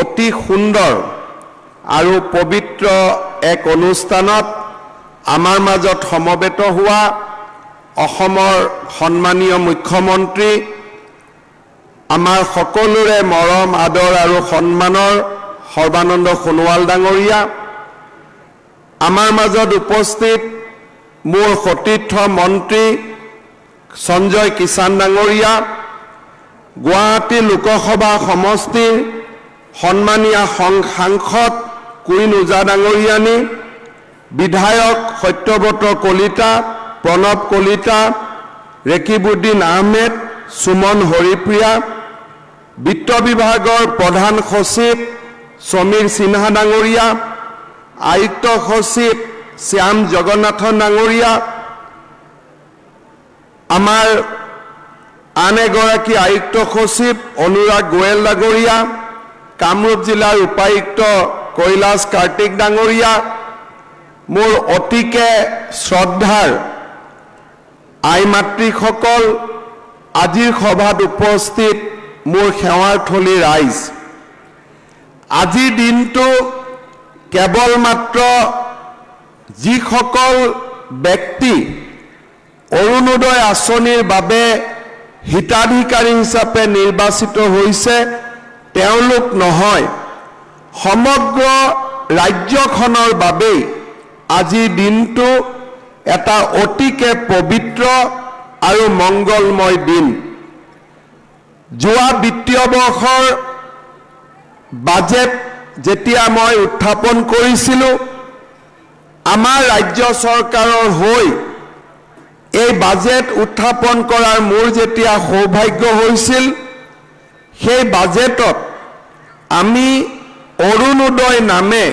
অতি সুন্দৰ আৰু পবিত্ৰ এক অনুষ্ঠানত আমাৰ মাজত সমবেত হোৱা অসমৰ সন্মানীয় মুখ্যমন্ত্ৰী আমাৰ সকলোৰে মৰম আদৰ আৰু সন্মানৰ সৰ্বানন্দ সোণোৱাল ডাঙৰীয়া আমাৰ মাজত উপস্থিত মোৰ সতীৰ্থ মন্ত্ৰী সঞ্জয় কিষাণ ডাঙৰীয়া গুৱাহাটী লোকসভা সমষ্টিৰ সন্মানীয় সাংসদ কুইন ওজা ডাঙৰীয়ানী বিধায়ক সত্যব্ৰত কলিতা প্ৰণৱ কলিতা ৰেকিবুদ্দিন আহমেদ সুমন হৰিপ্ৰিয়া বিত্ত বিভাগৰ প্ৰধান সচিব সমীৰ সিনহা ডাঙৰীয়া আয়ুক্ত সচিব শ্যাম জগন্নাথন ডাঙৰীয়া আমাৰ আন এগৰাকী আয়ুক্ত সচিব অনুৰাগ গোয়েল ডাঙৰীয়া কামৰূপ জিলাৰ উপায়ুক্ত কৈলাশ কাৰ্তিক ডাঙৰীয়া মোৰ অতিকে শ্ৰদ্ধাৰ আই মাতৃসকল আজিৰ সভাত উপস্থিত মোৰ সেৱাৰ থলী ৰাইজ আজিৰ দিনটো কেৱল মাত্ৰ যিসকল ব্যক্তি অৰুণোদয় আঁচনিৰ বাবে হিতাধিকাৰী হিচাপে নিৰ্বাচিত হৈছে তেওঁলোক নহয় সমগ্ৰ ৰাজ্যখনৰ বাবে আজিৰ দিনটো এটা অতিকে পবিত্ৰ আৰু মংগলময় দিন যোৱা বিত্তীয় বৰ্ষৰ বাজেট যেতিয়া মই উত্থাপন কৰিছিলোঁ আমাৰ ৰাজ্য চৰকাৰৰ হৈ এই বাজেট উত্থাপন কৰাৰ মোৰ যেতিয়া সৌভাগ্য হৈছিল সেই বাজেটত আমি অৰুণোদয় নামে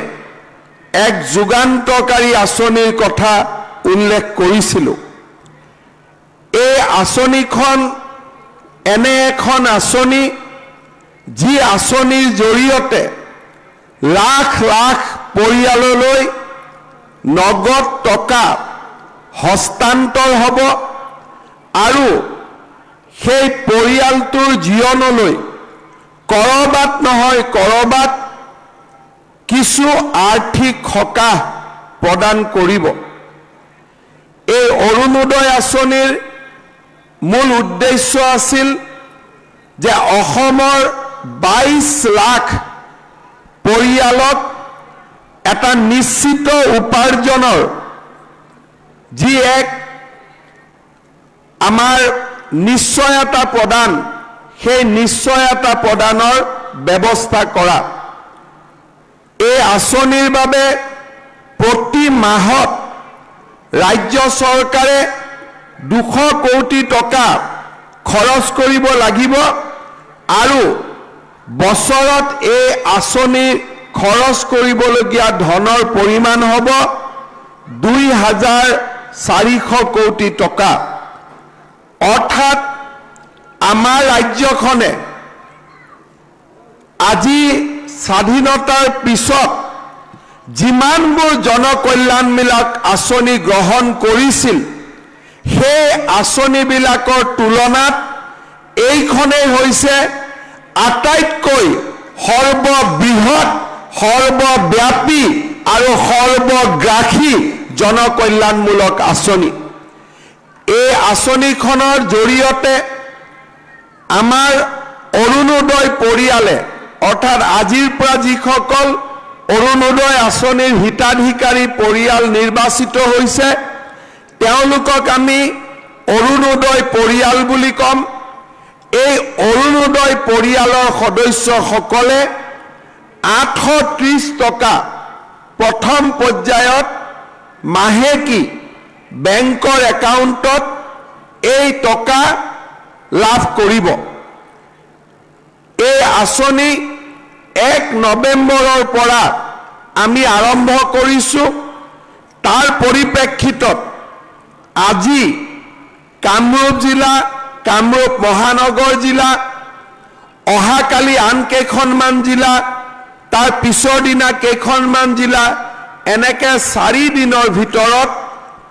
এক যুগান্তকাৰী আঁচনিৰ কথা উল্লেখ কৰিছিলোঁ এই আঁচনিখন এনে এখন আঁচনি যি আঁচনিৰ জৰিয়তে লাখ লাখ পৰিয়াললৈ নগদ টকা হস্তান্তৰ হ'ব আৰু সেই পৰিয়ালটোৰ জীৱনলৈ কৰবাত নহয় কৰবাত কিছু আৰ্থিক সকাহ প্ৰদান কৰিব এই অৰুণোদয় আঁচনিৰ মূল উদ্দেশ্য আছিল যে অসমৰ 22 লাখ পৰিয়ালক এটা নিশ্চিত উপাৰ্জনৰ যি এক আমাৰ নিশ্চয়তা প্ৰদান সেই নিশ্চয়তা প্ৰদানৰ ব্যৱস্থা কৰা এই আঁচনিৰ বাবে প্ৰতি মাহত ৰাজ্য চৰকাৰে 200 কোটি টকা খৰচ কৰিব লাগিব আৰু বছৰত এই আঁচনি খৰচ কৰিবলগীয়া ধনৰ পৰিমাণ হ'ব 2400 কোটি টকা অৰ্থাৎ আমাৰ ৰাজ্যখনে আজি স্বাধীনতাৰ পিছত যিমানবোৰ জনকল্যাণমূলক আঁচনি গ্ৰহণ কৰিছিল সেই আঁচনিবিলাকৰ তুলনাত এইখনেই হৈছে আটাইতকৈ সৰ্ববৃহৎ সৰ্বব্যাপী আৰু সৰ্বগ্ৰাসী জনকল্যাণমূলক আঁচনি এই আঁচনিখনৰ জৰিয়তে আমাৰ অৰুণোদয় পৰিয়ালে অৰ্থাৎ আজিৰ পৰা যিসকল অৰুণোদয় আঁচনিৰ হিতাধিকাৰী পৰিয়াল নিৰ্বাচিত হৈছে তেওঁলোকক আমি অৰুণোদয় পৰিয়াল বুলি কম এই অৰুণোদয় পৰিয়ালৰ সদস্যসকলে 830 টকা প্ৰথম পৰ্যায়ত মাহেকী বেংকৰ একাউণ্টত এই টকা লাভ কৰিব এই আঁচনি 1 নৱেম্বৰৰ পৰা আমি আৰম্ভ কৰিছোঁ তাৰ পৰিপ্ৰেক্ষিতত আজি কামৰূপ জিলা কামৰূপ মহানগৰ জিলা অহাকালি আন কেইখনমান জিলা তাৰ পিছৰ দিনা কেইখনমান জিলা এনেকৈ 4 দিনৰ ভিতৰত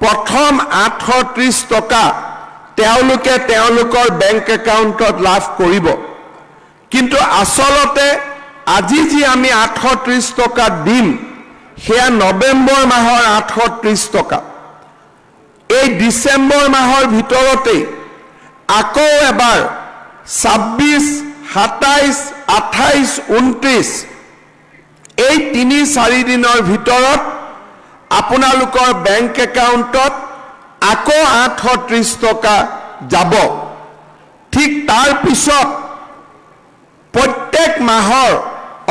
প্ৰথম 830 টকা তেওঁলোকে তেওঁলোকৰ বেংক একাউণ্টত লাভ কৰিব কিন্তু আচলতে আজি যি আমি 830 টকা দিম সেয়া নৱেম্বৰ মাহৰ 830 টকা এই ডিসেম্বৰ মাহৰ ভিতৰতে আকৌ এবাৰ 26 27 28 29 এই 3-4 দিনৰ ভিতৰত আপোনালোকৰ বেংক একাউণ্টত আকৌ 830 টকা যাব ঠিক তাৰ পিছত প্ৰত্যেক মাহৰ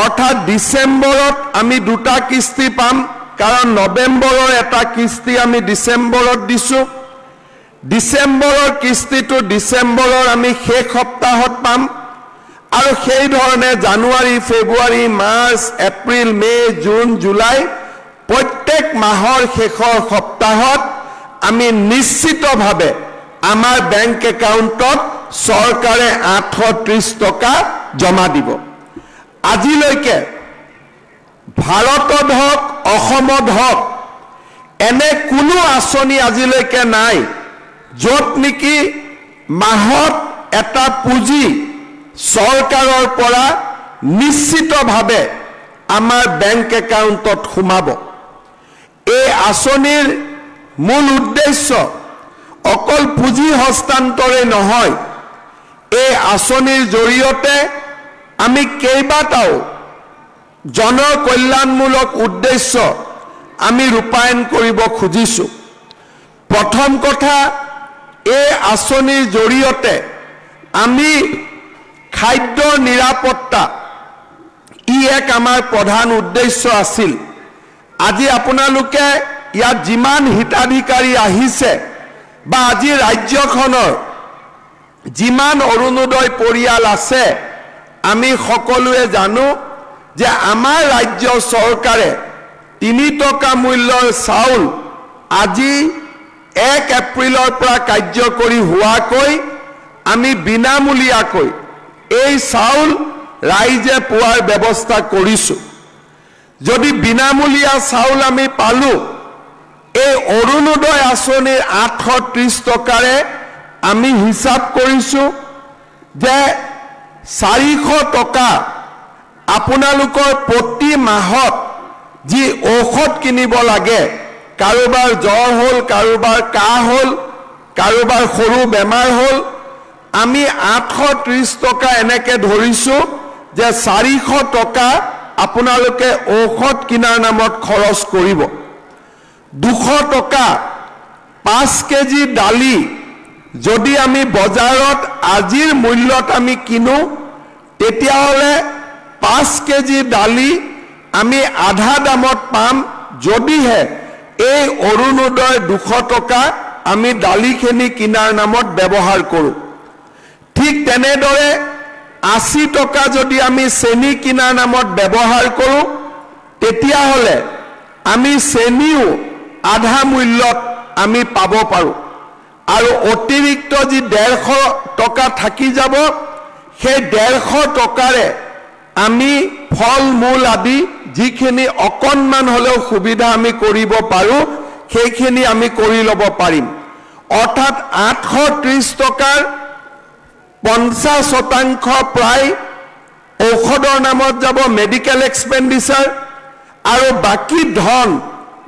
অৰ্থাৎ ডিসেম্বৰত আমি দুটা কিস্তি পাম কাৰণ নৱেম্বৰৰ এটা কিস্তি আমি ডিসেম্বৰত দিছো ডিসেম্বৰৰ কিস্তিটো ডিসেম্বৰৰ আমি শেষ সপ্তাহত পাম আৰু সেই ধৰণে January February March April May June July প্ৰত্যেক মাহৰ শেষৰ সপ্তাহত আমি নিশ্চিতভাৱে আমাৰ বেংক একাউণ্টত চৰকাৰে 830 টকা জমা দিব আজিলৈকে ভাৰতত হওক অসমত হওক এনে কোনো আঁচনি আজিলৈকে নাই য'ত নেকি মাহত এটা পুঁজি চৰকাৰৰ পৰা নিশ্চিতভাৱে আমাৰ বেংক একাউণ্টত সোমাব এই আঁচনিৰ মূল উদ্দেশ্য অকল পুঁজি হস্তান্তৰে নহয় এই আঁচনিৰ জৰিয়তে আমি কেইবাটাও জনকল্যাণমূলক উদ্দেশ্য আমি ৰূপায়ণ কৰিব খুজিছো প্ৰথম কথা এই আঁচনিৰ জৰিয়তে আমি খাদ্য নিৰাপত্তা ই এক আমাৰ প্ৰধান উদ্দেশ্য আছিল আজি আপোনালোকে ইয়াত যিমান হিতাধিকাৰী আহিছে বা আজি ৰাজ্যখনৰ যিমান অৰুণোদয় পৰিয়াল আছে আমি সকলোৱে জানো যে আমাৰ ৰাজ্য চৰকাৰে 3 টকা মূল্যৰ চাউল আজি 1 এপ্ৰিলৰ পৰা কাৰ্যকৰী হোৱাকৈ আমি বিনামূলীয়াকৈ এই চাউল ৰাইজে পোৱাৰ ব্যৱস্থা কৰিছো যদি বিনামূলীয়া চাউল আমি পালো এই অৰুণোদয় আঁচনিৰ 830 টকাৰে আমি হিসাব কৰিছো যে 400 টকা আপোনালোকৰ প্ৰতি মাহত যি ঔষধ কিনিব লাগে কাৰোবাৰ জ্বৰ হল কাৰোবাৰ কাহ হল কাৰোবাৰ সৰু বেমাৰ হল আমি 830 টকা এনেকে ধৰিছো যে 400 টকা আপোনালোকে ঔষধ কিনাৰ নামত খৰচ কৰিব 200 টকা 5 কেজি দালি যদি আমি বজাৰত আজিৰ মূল্যত আমি কিনো তেতিয়াহলে 5 কেজি দালি আমি আধা দামত পাম যদিহে এই অৰুণোদয় 200 টকা আমি দালিখিনি কিনাৰ নামত ব্যৱহাৰ কৰো ঠিক তেনেদৰে 80 টকা যদি আমি চেনি কিনাৰ নামত ব্যৱহাৰ কৰো তেতিয়াহলে আমি চেনিও আধা মূল্যত আমি পাব পাৰো আৰু অতিৰিক্ত যি 150 টকা থাকি যাব সেই 150 টকাৰে আমি ফল মূল আদি যিখিনি অকণমান হলেও সুবিধা আমি কৰিব পাৰো সেইখিনি আমি কৰি ল'ব পাৰিম অৰ্থাৎ 830 টকাৰ 50% প্ৰায় ঔষধৰ নামত যাব মেডিকেল এক্সপেন্ডিচাৰ আৰু বাকি ধন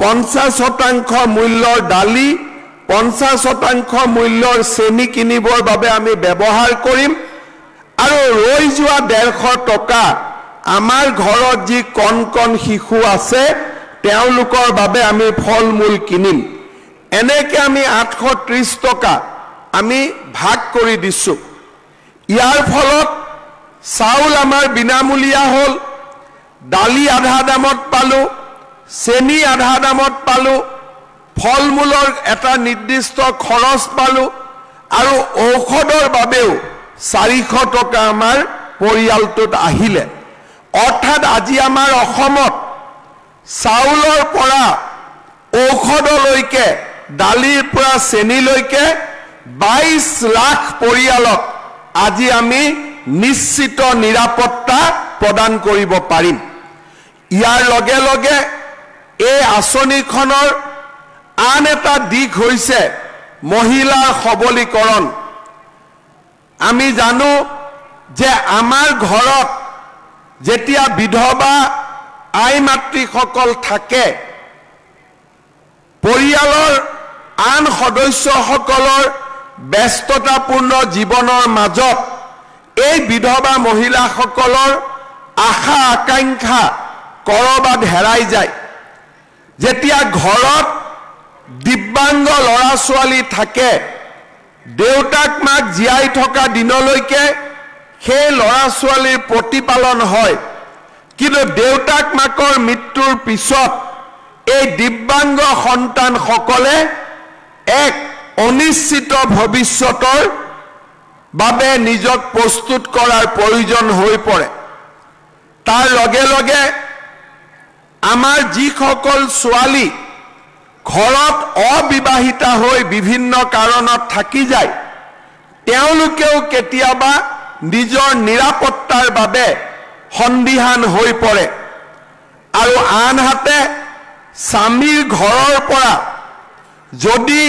50% মূল্যৰ দালি 50% মূল্যৰ চেনি কিনিবৰ বাবে আমি ব্যৱহাৰ কৰিম আৰু ৰৈ যোৱা 150 টকা আমাৰ ঘৰত যি কণ কণ শিশু আছে তেওঁলোকৰ বাবে আমি ফল মূল কিনিম এনেকে আমি 830 টকা আমি ভাগ কৰি দিছো ইয়াৰ ফলত চাউল আমাৰ বিনামূলীয়া হল দালি আধা দামত পালো চেনি আধা দামত পালো ফল মূলৰ এটা নিৰ্দিষ্ট খৰচ পালো আৰু ঔষধৰ বাবেও 400 টকা আমাৰ পৰিয়ালটোত আহিলে অৰ্থাৎ আজি আমাৰ অসমত চাউলৰ পৰা ঔষধলৈকে দালিৰ পৰা চেনিলৈকে 22 লাখ পৰিয়ালক আজি আমি নিশ্চিত নিৰাপত্তা প্ৰদান কৰিব পাৰিম ইয়াৰ লগে লগে এই আঁচনিখনৰ আন এটা দিক হৈছে মহিলাৰ সবলীকৰণ আমি জানো যে আমাৰ ঘৰত যেতিয়া বিধৱা আই মাতৃসকল থাকে পৰিয়ালৰ আন সদস্যসকলৰ ব্যস্ততাপূৰ্ণ জীৱনৰ মাজত এই বিধৱা মহিলাসকলৰ আশা আকাংক্ষা কৰবাত হেৰাই যায় যেতিয়া ঘৰত দিব্যাংগ ল'ৰা ছোৱালী থাকে দেউতাক মাক জীয়াই থকা দিনলৈকে সেই ল'ৰা ছোৱালীৰ প্ৰতিপালন হয় কিন্তু দেউতাক মাকৰ মৃত্যুৰ পিছত এই দিব্যাংগ সন্তানসকলে এক অনিশ্চিত ভৱিষ্যতৰ বাবে নিজক প্ৰস্তুত কৰাৰ প্ৰয়োজন হৈ পৰে তাৰ লগে লগে আমাৰ যিসকল ছোৱালী ঘৰত অবিবাহিতা হৈ বিভিন্ন কাৰণত থাকি যায় তেওঁলোকেও কেতিয়াবা নিজৰ নিৰাপত্তাৰ বাবে সন্দিহান হৈ পৰে আৰু আনহাতে স্বামীৰ ঘৰৰ পৰা যদি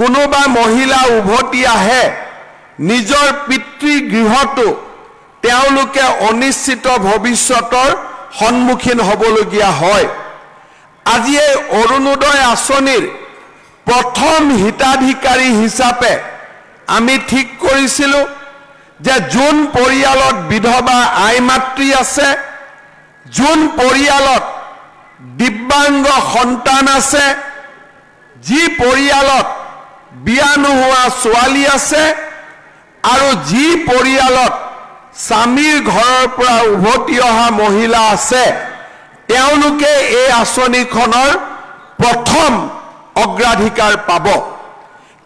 কোনোবা মহিলা উভতি আহে নিজৰ পিতৃগৃহটো তেওঁলোকে অনিশ্চিত ভৱিষ্যতৰ সন্মুখীন হ'বলগীয়া হয় আজি এই অৰুণোদয় আঁচনিৰ প্ৰথম হিতাধিকাৰী হিচাপে আমি ঠিক কৰিছিলোঁ যে যোন পৰিয়ালত বিধৱা আই মাতৃ আছে যোন পৰিয়ালত দিব্যাংগ সন্তান আছে যি পৰিয়ালত বিয়া নোহোৱা ছোৱালী আছে আৰু যি পৰিয়ালত স্বামীৰ ঘৰৰ পৰা উভতি অহা মহিলা আছে তেওঁলোকে এই আঁচনিখনৰ প্ৰথম অগ্ৰাধিকাৰ পাব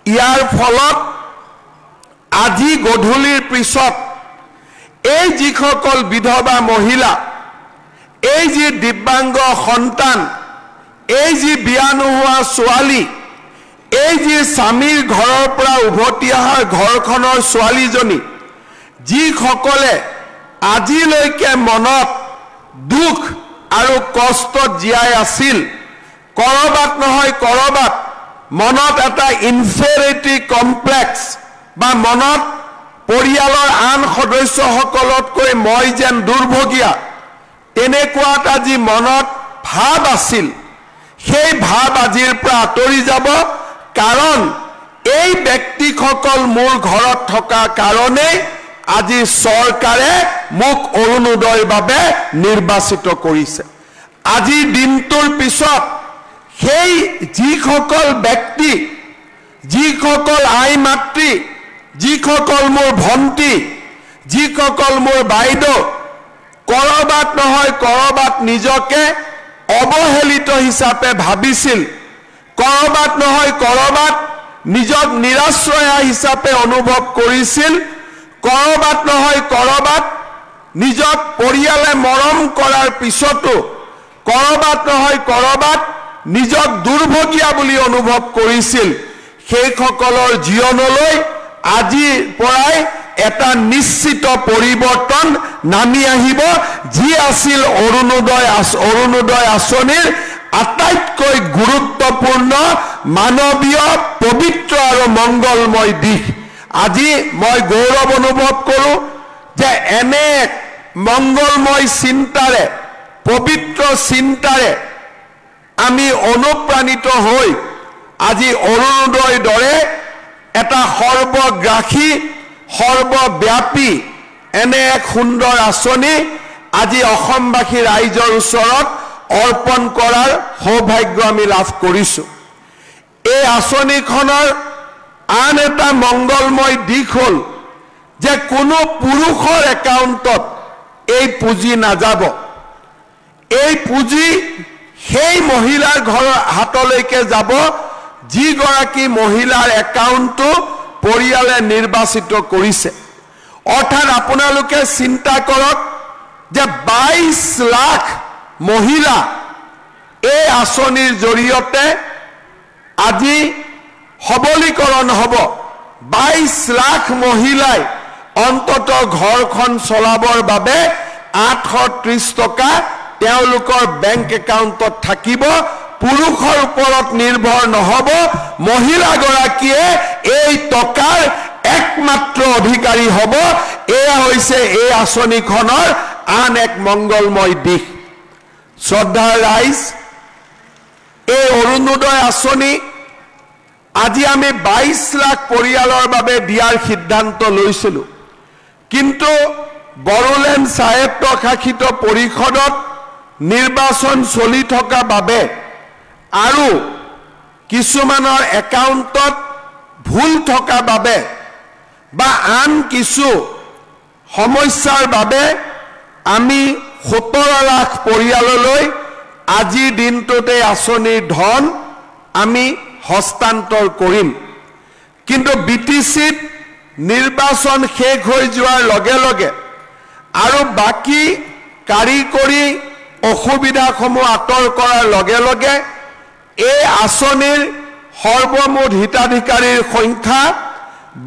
ইয়াৰ ফলত আজি গধূলিৰ পিছত এই যিসকল বিধৱা মহিলা এই যি দিব্যাংগ সন্তান এই যি বিয়া নোহোৱা ছোৱালী এই যি স্বামীৰ ঘৰৰ পৰা উভতি অহা ঘৰখনৰ ছোৱালীজনী যিসকলে আজিলৈকে মনত দুখ আৰু কষ্টত জীয়াই আছিল কৰবাত নহয় কৰবাত মনত এটা ইনফেৰিটি কমপ্লেক্স বা মনত পৰিয়ালৰ আন সদস্যসকলতকৈ মই যেন দুৰ্ভগীয়া এনেকুৱা এটা যি মনত ভাৱ আছিল সেই ভাৱ আজিৰ পৰা আঁতৰি যাব কাৰণ এই ব্যক্তিসকল মোৰ ঘৰত থকা কাৰণে আজি চৰকাৰে মোক অৰুণোদয়ৰ বাবে নিৰ্বাচিত কৰিছে আজিৰ দিনটোৰ পিছত সেই যিসকল ব্যক্তি যিসকল আই মাতৃ যিসকল মোৰ ভণ্টি যিসকল মোৰ বাইদেউ কৰবাত নহয় কৰবাত নিজকে অৱহেলিত হিচাপে ভাবিছিল কৰবাত নহয় কৰবাত নিজক নিৰাশ্ৰয়া হিচাপে অনুভৱ কৰিছিল কৰবাত নহয় কৰবাত নিজক পৰিয়ালে মৰম কৰাৰ পিছতো কৰবাত নহয় কৰবাত নিজক দুৰ্ভগীয়া বুলি অনুভৱ কৰিছিল সেইসকলৰ জীৱনলৈ আজিৰ পৰাই এটা নিশ্চিত পৰিৱৰ্তন নামি আহিব যি আছিল অৰুণোদয় আঁচনিৰ আটাইতকৈ গুৰুত্বপূৰ্ণ মানৱীয় পবিত্ৰ আৰু মংগলময় দিশ আজি মই গৌৰৱ অনুভৱ কৰোঁ যে এনে মংগলময় চিন্তাৰে পবিত্ৰ চিন্তাৰে আমি অনুপ্ৰাণিত হৈ আজি অৰুণোদয়ৰ দৰে এটা সৰ্বগ্ৰাসী সৰ্বব্যাপী এনে এক সুন্দৰ আঁচনি আজি অসমবাসী ৰাইজৰ ওচৰত অৰ্পণ কৰাৰ সৌভাগ্য আমি লাভ কৰিছোঁ এই আঁচনিখনৰ আন এটা মংগলময় দিশ হ'ল যে কোনো পুৰুষৰ একাউণ্টত এই পুঁজি নাযাব এই পুঁজি সেই মহিলাৰ ঘৰৰ হাতলৈকে যাব যিগৰাকী মহিলাৰ একাউণ্টটো পৰিয়ালে নিৰ্বাচিত কৰিছে অৰ্থাৎ আপোনালোকে চিন্তা কৰক যে 22 লাখ মহিলা এই আঁচনিৰ জৰিয়তে আজি সবলীকৰণ হ'ব 22 লাখ মহিলাই অন্তত ঘৰখন চলাবৰ বাবে 830 টকা তেওঁলোকৰ বেংক একাউণ্টত থাকিব পুৰুষৰ ওপৰত নিৰ্ভৰ নহব মহিলাগৰাকীয়ে এই টকাৰ একমাত্ৰ অধিকাৰী হ'ব এয়া হৈছে এই আঁচনিখনৰ আন এক মংগলময় দিশ শ্ৰদ্ধাৰ ৰাইজ এই অৰুণোদয় আঁচনি আজি আমি 22 লাখ পৰিয়ালৰ বাবে দিয়াৰ সিদ্ধান্ত লৈছিলোঁ কিন্তু বড়োলেণ্ড স্বায়ত্তশাসিত পৰিষদত নিৰ্বাচন চলি থকা বাবে আৰু কিছুমানৰ একাউণ্টত ভুল থকা বাবে বা আন কিছু সমস্যাৰ বাবে আমি 17 লাখ পৰিয়াললৈ আজি দিনটোতে আঁচনিৰ ধন আমি হস্তান্তৰ কৰিম কিন্তু বিটিচিত নিৰ্বাচন শেষ হৈ যোৱাৰ লগে লগে আৰু বাকি কাৰিকৰী অসুবিধাসমূহ আঁতৰ কৰাৰ লগে লগে এই আঁচনিৰ সৰ্বমুঠ হিতাধিকাৰীৰ সংখ্যা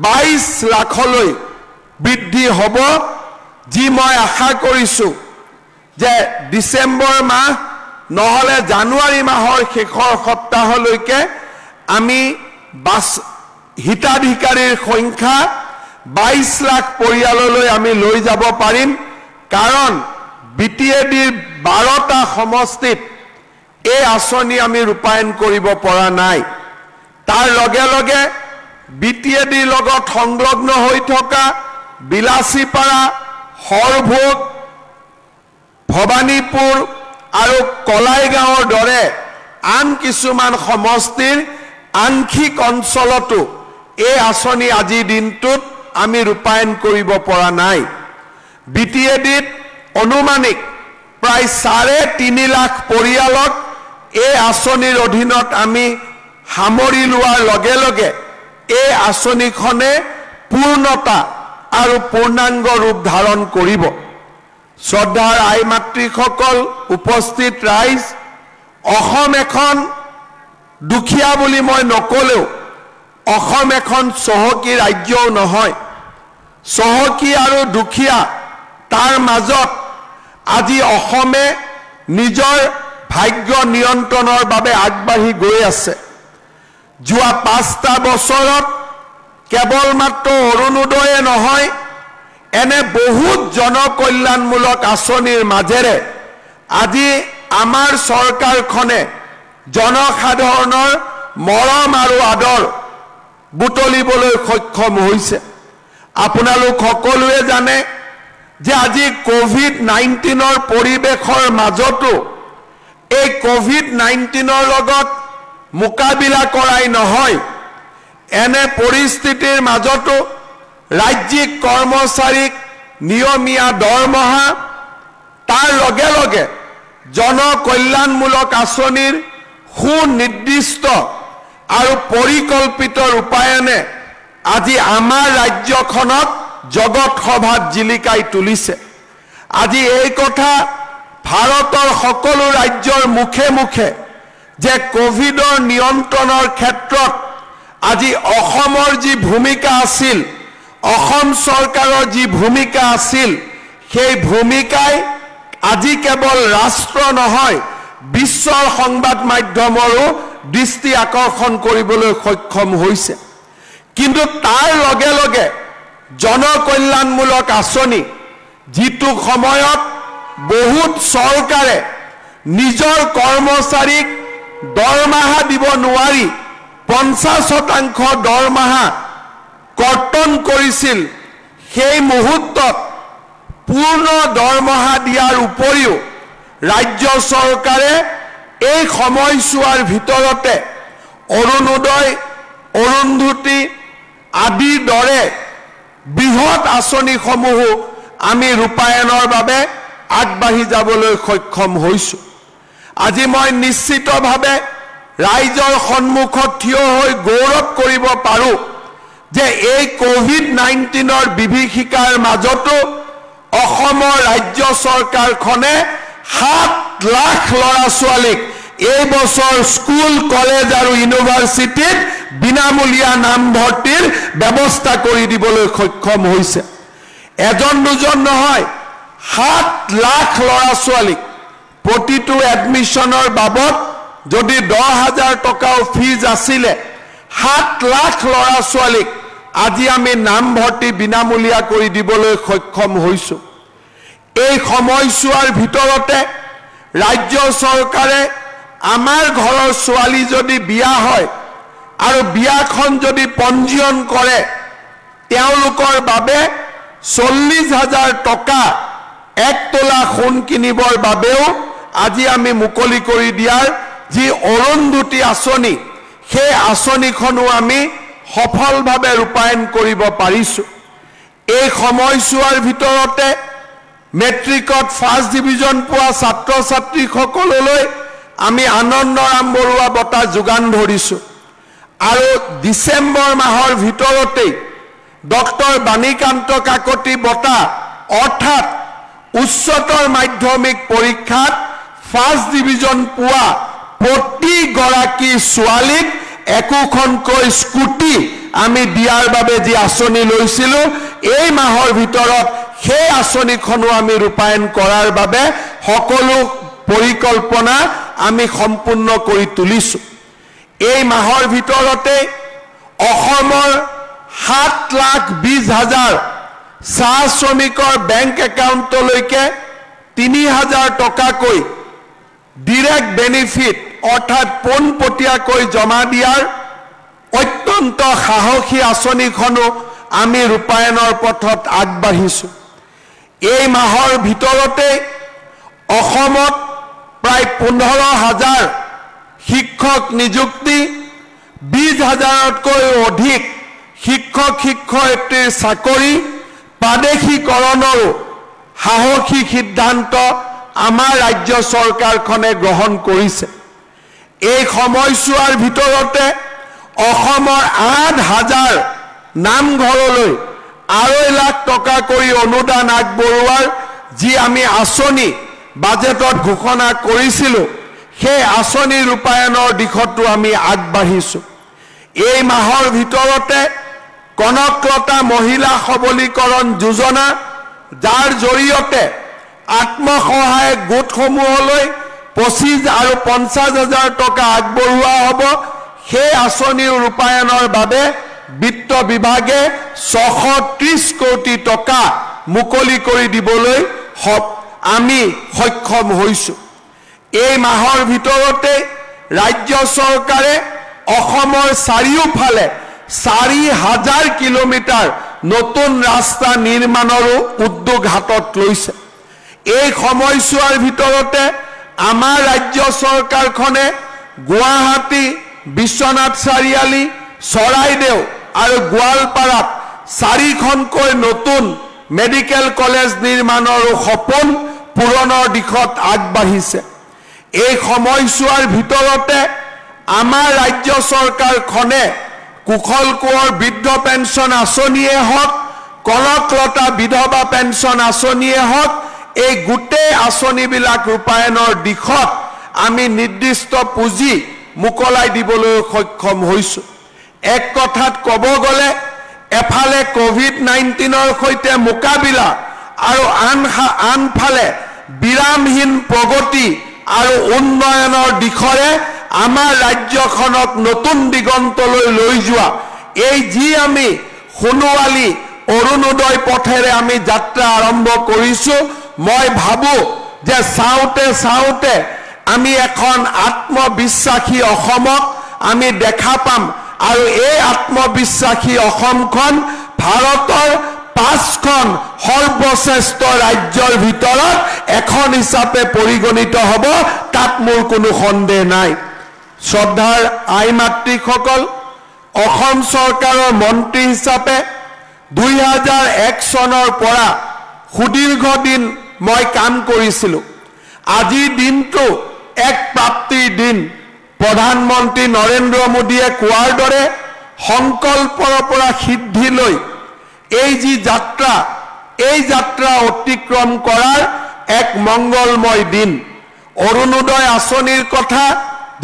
22 লাখলৈ বৃদ্ধি হ'ব যি মই আশা কৰিছোঁ যে ডিসেম্বৰ মাহ নহলে জানুৱাৰী মাহৰ শেষৰ সপ্তাহলৈকে আমি হিতাধিকাৰীৰ সংখ্যা 22 লাখ পৰিয়াললৈ আমি লৈ যাব পাৰিম কাৰণ বিটিএডিৰ 12টা সমষ্টিত এই আঁচনি আমি ৰূপায়ণ কৰিব পৰা নাই তাৰ লগে লগে বিটিএডিৰ লগত সংলগ্ন হৈ থকা বিলাসীপাৰা হৰভোগ ভবানীপুৰ আৰু কলাইগাঁৱৰ দৰে আন কিছুমান সমষ্টিৰ আংশিক অঞ্চলতো এই আঁচনি আজি দিনটোত আমি ৰূপায়ণ কৰিব পৰা নাই বিটিএডিত অনুমানিক প্ৰায় 3.5 লাখ পৰিয়ালক এই আঁচনিৰ অধীনত আমি সামৰি লোৱাৰ লগে লগে এই আঁচনিখনে পূৰ্ণতা আৰু পূৰ্ণাংগ ৰূপ ধাৰণ কৰিব শ্ৰদ্ধাৰ আই মাতৃসকল উপস্থিত ৰাইজ অসম এখন দুখীয়া বুলি মই নকলেও অসম এখন চহকী ৰাজ্যও নহয় চহকী আৰু দুখীয়া তাৰ মাজত আজি অসমে নিজৰ ভাগ্য নিয়ন্ত্ৰণৰ বাবে আগবাঢ়ি গৈ আছে যোৱা 5টা বছৰত কেৱল মাত্ৰ অৰুণোদয়ে নহয় এনে বহুত জনকল্যাণমূলক আঁচনিৰ মাজেৰে আজি আমাৰ চৰকাৰখনে জনসাধাৰণৰ মৰম আৰু আদৰ বুটলিবলৈ সক্ষম হৈছে আপোনালোক সকলোৱে জানে যে আজি কোভিড-19ৰ পৰিবেশৰ মাজতো এই কোভিড-19ৰ লগত মোকাবিলা কৰাই নহয় এনে পৰিস্থিতিৰ মাজতো ৰাজ্যিক কৰ্মচাৰীক নিয়মীয়া দৰমহা তাৰ লগে লগে জনকল্যাণমূলক আঁচনিৰ সুনিৰ্দিষ্ট আৰু পৰিকল্পিত ৰূপায়ণে আজি আমাৰ ৰাজ্যখনক জগত সভাত জিলিকাই তুলিছে আজি এই কথা ভাৰতৰ সকলো ৰাজ্যৰ মুখে মুখে যে কোভিডৰ নিয়ন্ত্ৰণৰ ক্ষেত্ৰত আজি অসমৰ যি ভূমিকা আছিল অসম চৰকাৰৰ যি ভূমিকা আছিল সেই ভূমিকাই আজি কেৱল ৰাষ্ট্ৰ নহয় বিশ্বৰ সংবাদ মাধ্যমৰো দৃষ্টি আকৰ্ষণ কৰিবলৈ সক্ষম হৈছে কিন্তু তাৰ লগে লগে জনকল্যাণমূলক আঁচনি যিটো সময়ত বহুত চৰকাৰে নিজৰ কৰ্মচাৰীক দৰমহা দিব নোৱাৰি 50% দৰমহা কৰ্তন কৰিছিল সেই মুহূৰ্তত পূৰ্ণ দৰমহা দিয়াৰ উপৰিও ৰাজ্য চৰকাৰে এই সময়ছোৱাৰ ভিতৰতে অৰুণোদয় অৰুন্ধতী আদিৰ দৰে বৃহৎ আঁচনিসমূহ আমি ৰূপায়ণৰ বাবে আগবাঢ়ি যাবলৈ সক্ষম হৈছো আজি মই নিশ্চিতভাৱে ৰাইজৰ সন্মুখত থিয় হৈ গৌৰৱ কৰিব পাৰো যে এই কোভিড-19ৰ বিভীষিকাৰ মাজতো অসমৰ ৰাজ্য চৰকাৰখনে 7 লাখ ল'ৰা ছোৱালীক এই বছৰ স্কুল কলেজ আৰু ইউনিভাৰ্চিটিত বিনামূলীয়া নামভৰ্তিৰ ব্যৱস্থা কৰি দিবলৈ সক্ষম হৈছে এজন দুজন নহয় 7 লাখ ল'ৰা ছোৱালীক প্ৰতিটো এডমিশনৰ বাবদ যদি 10,000 টকাও ফিজ আছিল 7 লাখ ল'ৰা ছোৱালীক আজি আমি নামভৰ্তি বিনামূলীয়া কৰি দিবলৈ সক্ষম হৈছো এই সময়ছোৱাৰ ভিতৰতে ৰাজ্য চৰকাৰে আমাৰ ঘৰৰ ছোৱালী যদি বিয়া হয় আৰু বিয়াখন যদি পঞ্জীয়ন কৰে তেওঁলোকৰ বাবে 40,000 টকা 1 তোলা সোণ কিনিবৰ বাবেও আজি আমি মুকলি কৰি দিয়াৰ যি অৰুন্ধতী আঁচনি সেই আঁচনিখনো আমি সফলভাৱে ৰূপায়ণ কৰিব পাৰিছো এই সময়ছোৱাৰ ভিতৰতে মেট্ৰিকত ফাৰ্ষ্ট ডিভিজন পোৱা ছাত্ৰ ছাত্ৰীসকললৈ আমি আনন্দৰাম বৰুৱা বঁটা যোগান ধৰিছো আৰু ডিসেম্বৰ মাহৰ ভিতৰতে ডক্টৰ বাণীকান্ত কাকতি বঁটা অৰ্থাৎ উচ্চতৰ মাধ্যমিক পৰীক্ষাত ফাৰ্ষ্ট ডিভিজন পোৱা প্ৰতি গৰাকী ছোৱালীক একোখনকৈ স্কুটি আমি দিয়াৰ বাবে যি আঁচনি লৈছিলো এই মাহৰ ভিতৰত সেই আঁচনিখনো আমি ৰূপায়ণ কৰাৰ বাবে সকলো পৰিকল্পনা আমি সম্পূৰ্ণ কৰি তুলিছো এই মাহৰ ভিতৰতে অসমৰ 7,20,000 চাহ শ্ৰমিকৰ বেংক একাউণ্টলৈকে 3,000 টকাকৈ ডিৰেক্ট বেনিফিট অৰ্থাৎ পোনপটীয়াকৈ জমা দিয়াৰ অত্যন্ত সাহসী আঁচনিখনো আমি ৰূপায়ণৰ পথত আগবাঢ়িছো এই মাহৰ ভিতৰতে অসমত প্ৰায় 15,000 শিক্ষক নিযুক্তি 20,000তকৈ অধিক শিক্ষক শিক্ষয়িত্ৰীৰ চাকৰি প্ৰাদেশিকৰণৰো সাহসী সিদ্ধান্ত আমাৰ ৰাজ্য চৰকাৰখনে গ্ৰহণ কৰিছে এই সময়ছোৱাৰ ভিতৰতে অসমৰ 8,000 নামঘৰলৈ 2.5 লাখ টকা কৰি অনুদান আগবঢ়োৱাৰ যি আমি আঁচনি বাজেটত ঘোষণা কৰিছিলো সেই আঁচনি ৰূপায়ণৰ দিশতো আমি আগবাঢ়িছো এই মাহৰ ভিতৰতে কনকলতা মহিলা সবলীকৰণ যোজনা যাৰ জৰিয়তে আত্মসহায়ক গোটসমূহলৈ 25 আৰু 50,000 টকা আগবঢ়োৱা হ'ব সেই আঁচনি ৰূপায়ণৰ বাবে বিত্ত বিভাগে 630 কোটি টকা মুকলি কৰি দিবলৈ আমি সক্ষম হৈছো এই মাহৰ ভিতৰতে ৰাজ্য চৰকাৰে অসমৰ চাৰিওফালে 4,000 কিলোমিটাৰ নতুন ৰাস্তা নিৰ্মাণৰো উদ্যোগ হাতত লৈছে এই সময়ছোৱাৰ ভিতৰতে আমাৰ ৰাজ্য চৰকাৰখনে গুৱাহাটী বিশ্বনাথ চাৰিআলি চৰাইদেউ আৰু গোৱালপাৰাত 4খনকৈ নতুন মেডিকেল কলেজ নিৰ্মাণৰ সপোন পূৰণৰ দিশত আগবাঢ়িছে এই সময়ছোৱাৰ ভিতৰতে আমাৰ ৰাজ্য চৰকাৰখনে কুশল কোঁৱৰ বৃদ্ধ পেঞ্চন আঁচনিয়ে হওক কনকলতা বিধৱা পেঞ্চন আঁচনিয়ে হওক এই গোটেই আঁচনিবিলাক ৰূপায়ণৰ দিশত আমি নিৰ্দিষ্ট পুঁজি মুকলাই দিবলৈ সক্ষম হৈছো এক কথাত ক'ব গ'লে এফালে কোভিড-19ৰ সৈতে মোকাবিলা আৰু আনফালে বিৰামহীন প্ৰগতি আৰু উন্নয়নৰ দিশৰে আমাৰ ৰাজ্যখনক নতুন দিগন্তলৈ লৈ যোৱা এই যি আমি সোণোৱালী অৰুণোদয় পথেৰে আমি যাত্ৰা আৰম্ভ কৰিছো মই ভাবো যে চাওঁতে চাওঁতে আমি এখন আত্মবিশ্বাসী অসমক আমি দেখা পাম আৰু এই আত্মবিশ্বাসী অসমখন ভাৰতৰ 5খন সৰ্বশ্ৰেষ্ঠ ৰাজ্যৰ ভিতৰত এখন হিচাপে পৰিগণিত হ'ব তাত মোৰ কোনো সন্দেহ নাই শ্ৰদ্ধাৰ আই মাতৃসকল অসম চৰকাৰৰ মন্ত্ৰী হিচাপে 2001 চনৰ পৰা সুদীৰ্ঘ দিন মই কাম কৰিছিলো আজিৰ দিনটো এক প্ৰাপ্তিৰ দিন প্ৰধানমন্ত্ৰী নৰেন্দ্ৰ মোদীয়ে কোৱাৰ দৰে সংকল্পৰ পৰা সিদ্ধিলৈ এই যি যাত্ৰা এই যাত্ৰা অতিক্ৰম কৰাৰ এক মংগলময় দিন অৰুণোদয় আঁচনিৰ কথা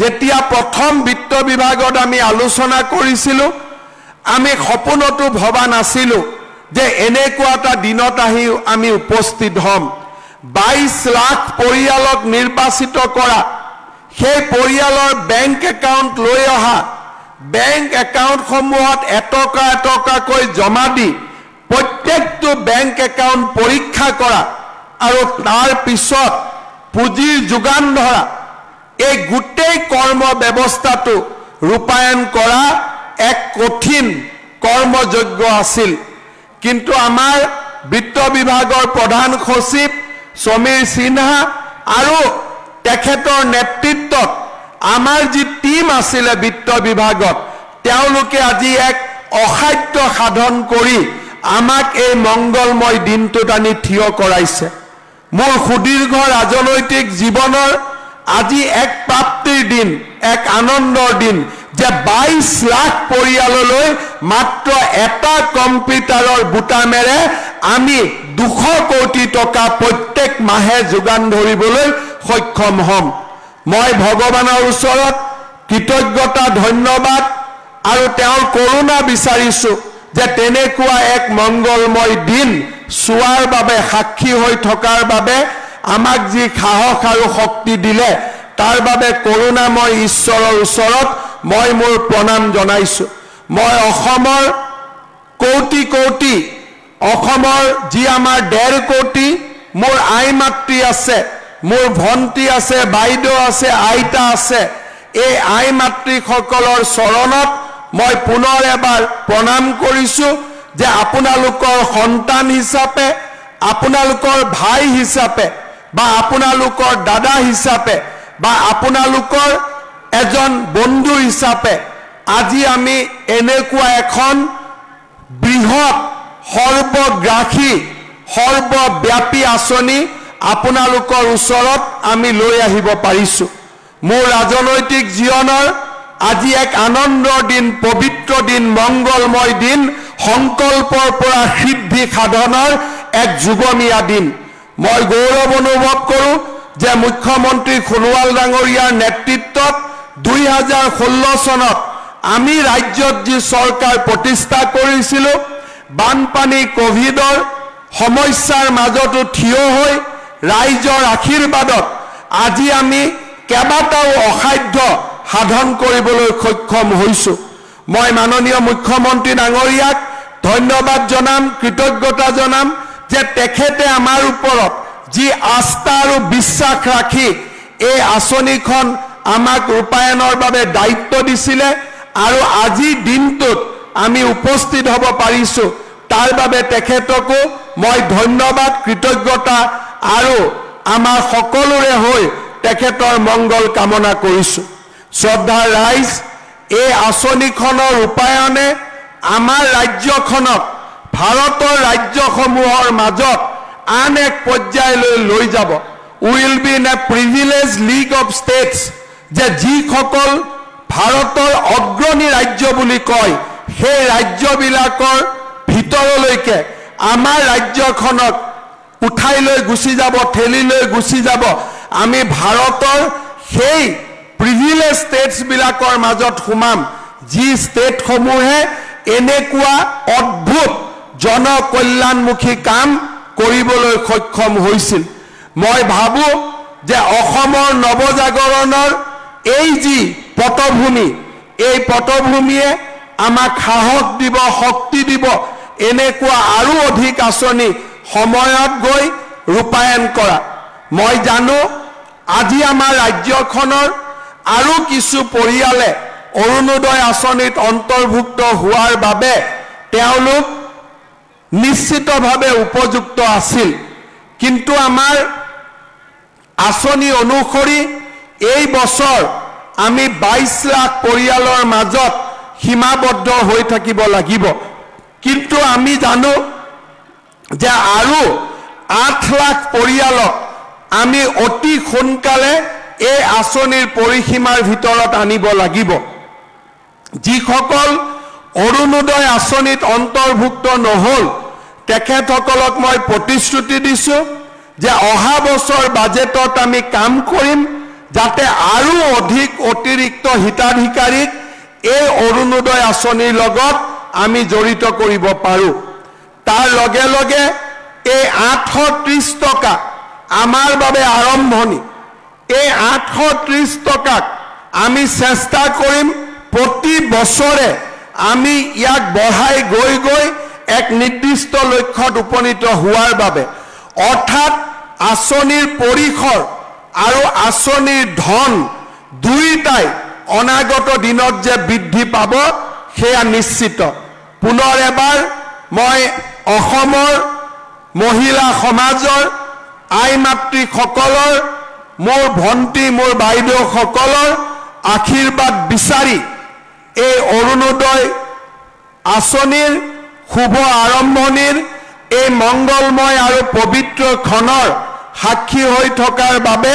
যেতিয়া প্ৰথম বিত্ত বিভাগত আমি আলোচনা কৰিছিলো আমি সপোনতো ভবা নাছিলো যে এনেকুৱা এটা দিনত আহি আমি উপস্থিত হম 22 লাখ পৰিয়ালক নিৰ্বাচিত কৰা সেই পৰিয়ালৰ বেংক একাউণ্ট লৈ অহা বেংক একাউণ্টসমূহত এটকা এটকাকৈ জমা দি প্ৰত্যেকটো বেংক একাউণ্ট পৰীক্ষা কৰা আৰু তাৰ পিছত পুঁজিৰ যোগান ধৰা এই গোটেই কৰ্ম ব্যৱস্থাটো ৰূপায়ণ কৰা এক কঠিন কৰ্মযজ্ঞ আছিল কিন্তু আমাৰ বিত্ত বিভাগৰ প্ৰধান সচিব সমীৰ সিনহা আৰু তেখেতৰ নেতৃত্বত আমাৰ যি টিম আছিলে বিত্ত বিভাগত তেওঁলোকে আজি এক অসাধ্য সাধন কৰি আমাক এই মংগলময় দিনটোত আনি থিয় কৰাইছে মোৰ সুদীৰ্ঘ ৰাজনৈতিক জীৱনৰ আজি এক প্ৰাপ্তিৰ দিন এক আনন্দৰ দিন যে 22 লাখ পৰিয়াললৈ মাত্ৰ এটা কম্পিউটাৰৰ বুটামেৰে আমি 200 কোটি টকা প্ৰত্যেক মাহে যোগান ধৰিবলৈ সক্ষম হ'ম মই ভগৱানৰ ওচৰত কৃতজ্ঞতা ধন্যবাদ আৰু তেওঁৰ কৰোণা বিচাৰিছো যে তেনেকুৱা এক মংগলময় দিন চোৱাৰ বাবে সাক্ষী হৈ থকাৰ বাবে আমাক যি সাহস আৰু শক্তি দিলে তাৰ বাবে কৰোণাময় ঈশ্বৰৰ ওচৰত মই মোৰ প্ৰণাম জনাইছো মই অসমৰ কোটি কোটি অসমৰ যি আমাৰ 1.5 কোটি মোৰ আই মাতৃ আছে মোৰ ভন্টি আছে বাইদেউ আছে আইতা আছে এই আই মাতৃসকলৰ চৰণত মই পুনৰ এবাৰ প্ৰণাম কৰিছো যে আপোনালোকৰ সন্তান হিচাপে আপোনালোকৰ ভাই হিচাপে বা আপোনালোকৰ দাদা হিচাপে বা আপোনালোকৰ এজন বন্ধু হিচাপে আজি আমি এনেকুৱা এখন বৃহৎ সৰ্বগ্ৰাহী সৰ্বব্যাপী আঁচনি আপোনালোকৰ ওচৰত আমি লৈ আহিব পাৰিছো মোৰ ৰাজনৈতিক জীৱনৰ আজি এক আনন্দৰ দিন পবিত্ৰ দিন মংগলময় দিন সংকল্পৰ পৰা সিদ্ধি সাধনৰ এক যুগমীয়া দিন মই গৌৰৱ অনুভৱ কৰো যে মুখ্যমন্ত্ৰী সোণোৱাল ডাঙৰীয়াৰ নেতৃত্বত 2016 চনত আমি ৰাজ্যত যি চৰকাৰ প্ৰতিষ্ঠা কৰিছিলো বানপানী কোভিডৰ সমস্যাৰ মাজতো থিয় হৈ ৰাইজৰ আশীৰ্বাদত আজি আমি কেবাটাও অসাধ্য সাধন কৰিবলৈ সক্ষম হৈছো মই মাননীয় মুখ্যমন্ত্ৰী ডাঙৰীয়াক ধন্যবাদ জনাম কৃতজ্ঞতা জনাম যে তেখেতে আমাৰ ওপৰত যি আস্থা আৰু বিশ্বাস ৰাখি এই আঁচনিখন আমাক ৰূপায়ণৰ বাবে দায়িত্ব দিছিলে আৰু আজি দিনটোত আমি উপস্থিত হ'ব পাৰিছো তাৰ বাবে তেখেতকো মই ধন্যবাদ কৃতজ্ঞতা আৰু আমাৰ সকলোৰে হৈ তেখেতৰ মংগল কামনা কৰিছো শ্ৰদ্ধাৰ ৰাইজ এই আঁচনিখনৰ ৰূপায়ণে আমাৰ ৰাজ্যখনক ভাৰতৰ ৰাজ্যসমূহৰ মাজত আন এক পৰ্যায়লৈ লৈ যাব will be in a privilege league of states যে যিসকল ভাৰতৰ অগ্ৰণী ৰাজ্য বুলি কয় সেই ৰাজ্যবিলাকৰ ভিতৰলৈকে আমাৰ ৰাজ্যখনক উঠাই লৈ গুচি যাব ঠেলি লৈ গুচি যাব আমি ভাৰতৰ সেই প্ৰিভিলেজ ষ্টেটছ বিলাকৰ মাজত সোমাম যি ষ্টেটসমূহে এনেকুৱা অদ্ভুত জনকল্যাণমুখী কাম কৰিবলৈ সক্ষম হৈছিল মই ভাবো যে অসমৰ নৱজাগৰণৰ এই যি পটভূমি এই পটভূমিয়ে আমাক সাহস দিব শক্তি দিব এনেকুৱা আৰু অধিক আঁচনি সময়ত গৈ ৰূপায়ণ কৰা মই জানো আজি আমাৰ ৰাজ্যখনৰ আৰু কিছু পৰিয়ালে অৰুণোদয় আঁচনিত অন্তৰ্ভুক্ত হোৱাৰ বাবে তেওঁলোক নিশ্চিতভাৱে উপযুক্ত আছিল কিন্তু আমাৰ আঁচনি অনুসৰি এই বছৰ আমি 22 লাখ পৰিয়ালৰ মাজত সীমাবদ্ধ হৈ থাকিব লাগিব কিন্তু আমি জানো যে আৰু 8 লাখ পৰিয়ালক আমি অতি সোনকালে এই আঁচনিৰ পৰিসীমাৰ ভিতৰত আনিব লাগিব যিসকল অৰুণোদয় আঁচনিত অন্তৰ্ভুক্ত নহল তেখেতসকলক মই প্ৰতিশ্ৰুতি দিছো যে অহা বছৰ বাজেটত আমি কাম কৰিম যাতে আৰু অধিক অতিৰিক্ত হিতাধিকাৰীক এই অৰুণোদয় আঁচনিৰ লগত আমি জড়িত কৰিব পাৰো তাৰ লগে লগে এই 830 টকা আমাৰ বাবে আৰম্ভণি এই 830 টকাক আমি চেষ্টা কৰিম প্ৰতি বছৰে আমি ইয়াক বঢ়াই গৈ গৈ এক নিৰ্দিষ্ট লক্ষ্যত উপনীত হোৱাৰ বাবে অৰ্থাৎ আঁচনিৰ পৰিসৰ আৰু আঁচনিৰ ধন দুইটাই অনাগত দিনত যে বৃদ্ধি পাব সেয়া নিশ্চিত। পুনৰ এবাৰ মই অসমৰ মহিলা সমাজৰ আই মাতৃসকলৰ মোৰ ভণ্টি মোৰ বাইদেউসকলৰ আশীৰ্বাদ বিচাৰি এই অৰুণোদয় আঁচনিৰ শুভ আৰম্ভণিৰ এই মংগলময় আৰু পবিত্ৰ ক্ষণৰ সাক্ষী হৈ থকাৰ বাবে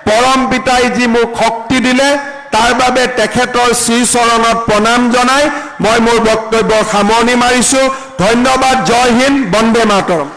পৰম পিতাই যি মোক শক্তি দিলে তাৰ বাবে তেখেতৰ শ্ৰীচৰণত প্ৰণাম জনাই মই মোৰ বক্তব্য সামৰণি মাৰিছো। ধন্যবাদ। জয় হিন্দ। বন্দে মাতৰম।